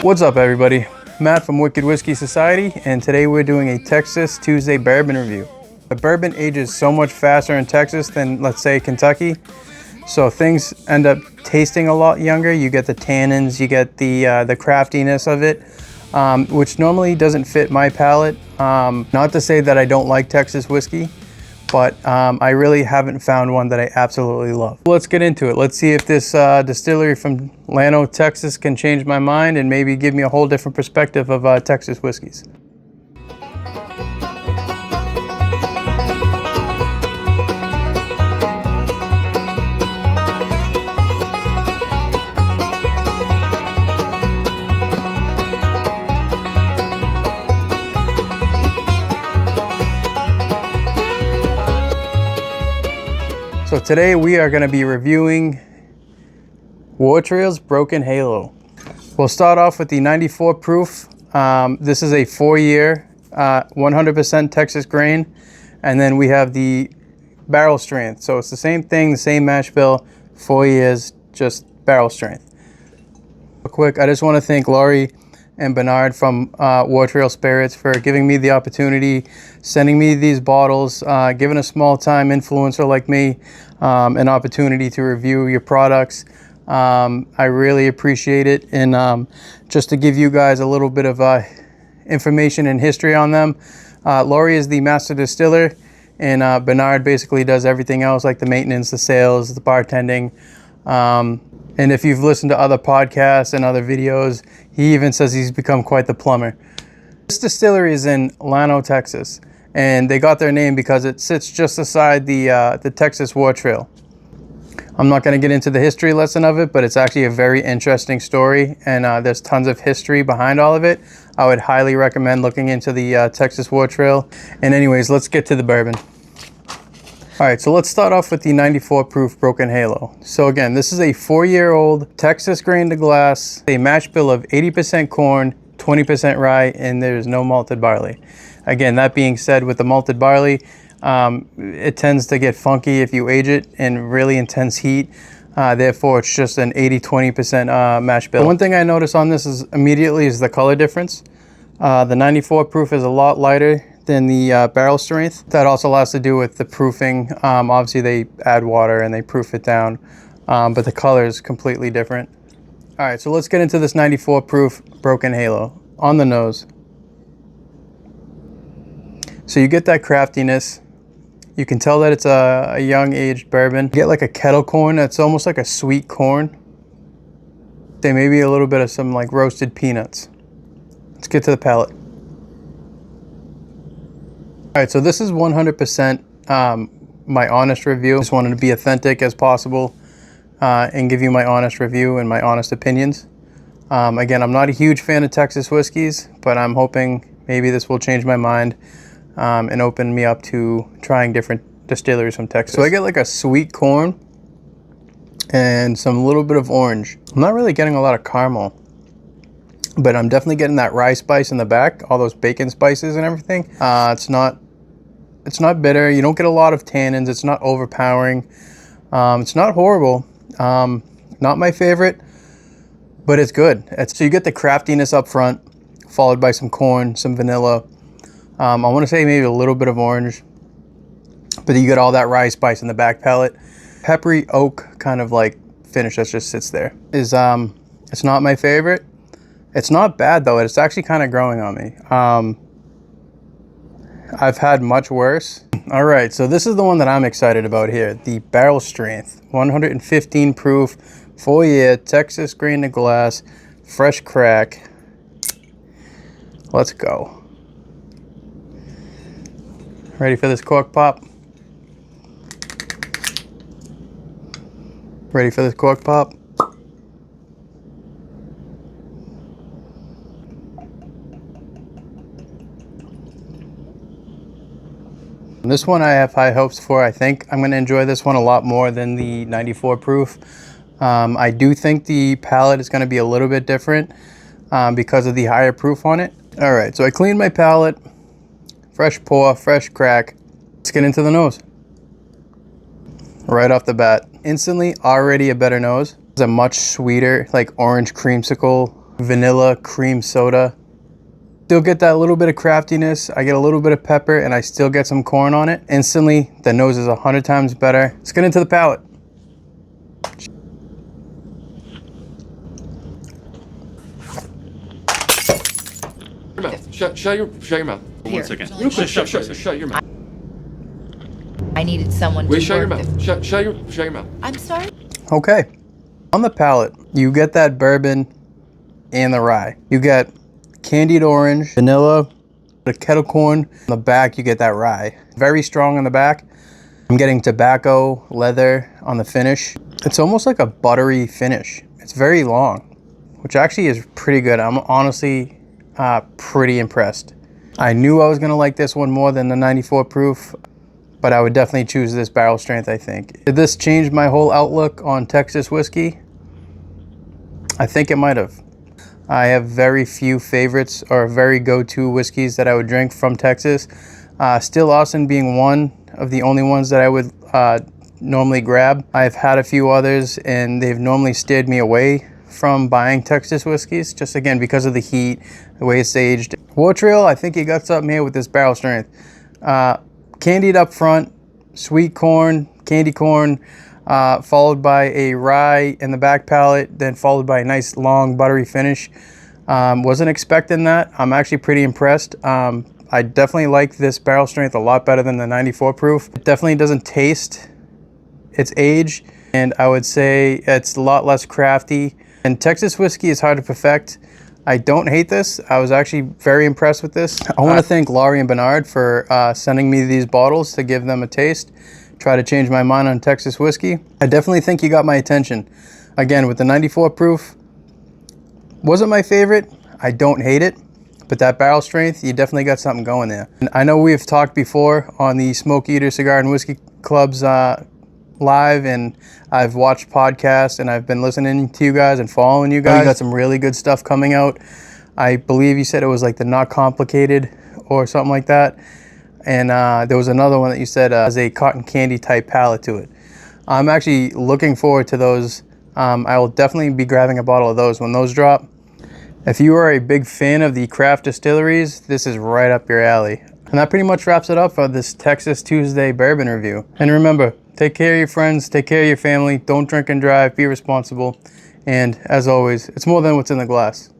What's up, everybody? Matt from Wicked Whiskey Society, and today we're doing a Texas Tuesday bourbon review. The bourbon ages so much faster in Texas than, let's say, Kentucky, so things end up tasting a lot younger. You get the tannins, you get the craftiness of it, which normally doesn't fit my palate. Not to say that I don't like Texas whiskey, but I really haven't found one that I absolutely love. Let's get into it. Let's see if this distillery from Llano, Texas can change my mind and maybe give me a whole different perspective of Texas whiskeys. So today we are going to be reviewing War Trail's Broken Halo. We'll start off with the 94 proof. This is a 4-year, 100% Texas grain. And then we have the barrel strength. So it's the same thing, the same mash bill, 4 years, just barrel strength. Real quick, I just want to thank Laurie and Bernard from War Trail Spirits for giving me the opportunity, sending me these bottles, giving a small time influencer like me an opportunity to review your products. I really appreciate it. And just to give you guys a little bit of information and history on them, Laurie is the master distiller, and Bernard basically does everything else, like the maintenance, the sales, the bartending. And if you've listened to other podcasts and other videos, he even says he's become quite the plumber. This distillery is in Llano, Texas, and they got their name because it sits just beside the Texas War Trail. I'm not going to get into the history lesson of it, but it's actually a very interesting story, and there's tons of history behind all of it. I would highly recommend looking into the Texas War Trail. And anyways, let's get to the bourbon. All right, so let's start off with the 94 proof Broken Halo. So again, this is a 4-year-old Texas grain to glass, a mash bill of 80% corn, 20% rye, and there's no malted barley. Again, that being said, with the malted barley, it tends to get funky if you age it in really intense heat. Therefore, it's just an 80-20% mash bill. One thing I notice on this is immediately is the color difference. The 94 proof is a lot lighter than the barrel strength. That also has to do with the proofing. Obviously they add water and they proof it down, but the color is completely different. All right, so let's get into this 94 proof Broken Halo. On the nose, so you get that craftiness. You can tell that it's a young aged bourbon. You get like a kettle corn that's almost like a sweet corn. There may be a little bit of some like roasted peanuts. Let's get to the palate. All right, so this is 100% my honest review. Just wanted to be authentic as possible and give you my honest review and my honest opinions. Again, I'm not a huge fan of Texas whiskeys, but I'm hoping maybe this will change my mind and open me up to trying different distilleries from Texas. So I get like a sweet corn and some little bit of orange. I'm not really getting a lot of caramel, but I'm definitely getting that rye spice in the back, all those bacon spices and everything. It's not bitter. You don't get a lot of tannins. It's not overpowering. It's not horrible. Not my favorite, but it's good. So you get the craftiness up front, followed by some corn, some vanilla. I want to say maybe a little bit of orange, but you get all that rye spice in the back palate. Peppery oak kind of like finish that just sits there. It's not my favorite. It's not bad though. It's actually kind of growing on me. I've had much worse. All right, so this is the one that I'm excited about here. The barrel strength, 115 proof, 4-year Texas grain to glass, fresh crack. Let's go. Ready for this cork pop? Ready for this cork pop? This one I have high hopes for. I think I'm going to enjoy this one a lot more than the 94 proof. I do think the palate is going to be a little bit different because of the higher proof on it. All right, so I cleaned my palate. Fresh pour, fresh crack. Let's get into the nose. Right off the bat, instantly already a better nose. It's a much sweeter, like orange creamsicle vanilla cream soda. Still get that little bit of craftiness. I get a little bit of pepper and I still get some corn on it. Instantly, the nose is 100 times better. Let's get into the palate. Shut your mouth. Here. 1 second. Real quick, Shut for a shut second. your mouth. I needed someone Wait, to shut your work mouth. with. Shut your mouth. I'm sorry. Okay, on the palate, you get that bourbon and the rye. You get candied orange, vanilla, the kettle corn. On the back, you get that rye. Very strong on the back. I'm getting tobacco, leather on the finish. It's almost like a buttery finish. It's very long, which actually is pretty good. I'm honestly pretty impressed. I knew I was gonna like this one more than the 94 proof, but I would definitely choose this barrel strength, I think. Did this change my whole outlook on Texas whiskey? I think it might have. I have very few favorites or very go-to whiskeys that I would drink from Texas. Still Austin being one of the only ones that I would normally grab. I've had a few others and they've normally steered me away from buying Texas whiskeys, just again because of the heat, the way it's aged. War Trail, I think he got something here with this barrel strength. Candied up front, sweet corn, candy corn, followed by a rye in the back palate, then followed by a nice long buttery finish. Wasn't expecting that. I'm actually pretty impressed. I definitely like this barrel strength a lot better than the 94 proof. It definitely doesn't taste its age, and I would say it's a lot less crafty. And Texas whiskey is hard to perfect. I don't hate this. I was actually very impressed with this. I want to thank Laurie and Bernard for sending me these bottles to give them a taste. Try to change my mind on Texas whiskey. I definitely think you got my attention. Again, with the 94 proof, wasn't my favorite. I don't hate it, but that barrel strength, you definitely got something going there. And I know we've talked before on the Smoke Eater Cigar and Whiskey Club's live, and I've watched podcasts and I've been listening to you guys and following you guys. You got some really good stuff coming out. I believe you said it was like the Not Complicated or something like that. And there was another one that you said has a cotton candy type palate to it. I'm actually looking forward to those. I will definitely be grabbing a bottle of those when those drop. If you are a big fan of the craft distilleries, this is right up your alley. And that pretty much wraps it up for this Texas Tuesday bourbon review. And remember, take care of your friends, take care of your family, don't drink and drive, be responsible. And as always, it's more than what's in the glass.